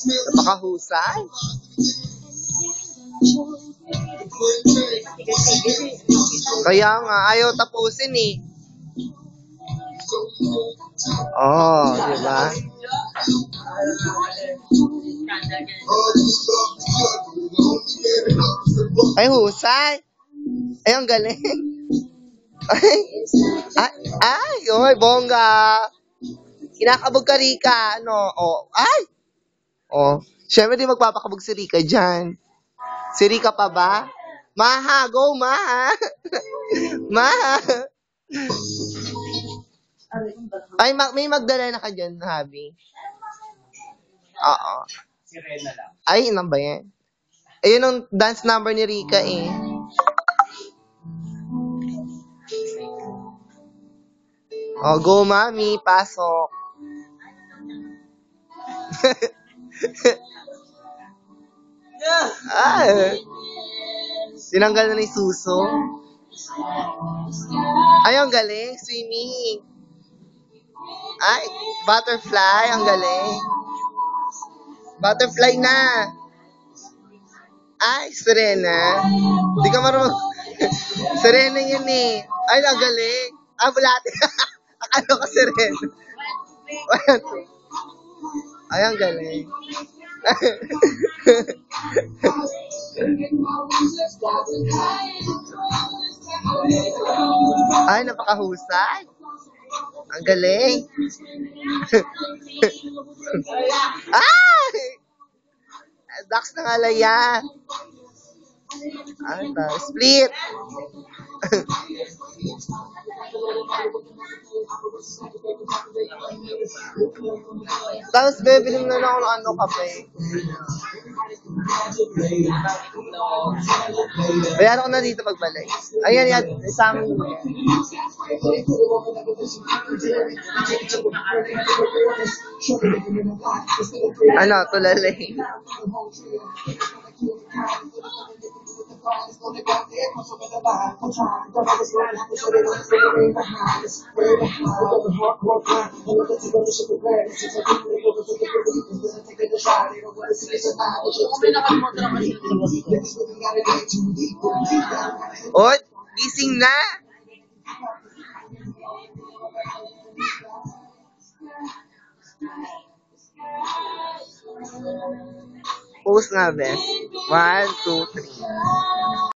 Napakahusay. Kaya nga, ayaw tapusin eh. Oh, diba? Ay, husay. Ay, ang galing. Ay, oy, bongga. Kinakabog ka, Rika. Ano? Oh, ay. Oh, syempre di magpapakabog si Rika dyan. Si Rika pa ba? Maha, go, Maha. Maha. Ay, may Magdalena ka dyan, Habi. Oo. Sirena lang. Ay, ilan ba yan? Ayun ang dance number ni Rika eh. Oh, go, Mami. Pasok. Tinanggal na ni Suso. Ay, ang galing. Swimming. Ay, butterfly. Ang galing. Butterfly na. Ay, Serena. Di ka marunong. Serena yun eh. Ay, ang galing. Ah, bulate. Akala ko Serena. Ay, ang galing. Ay, napakahusay. Ang galing. Ay! Dax ng alaya. Ay, split. Tapos, bibili na lang ako ng ano, kape. Bayaran ko na dito pagbalik. Ayan, yan. Sa amin. Ano, tulalay. Oy, gising na. Post nga, best. 1, 2, 3.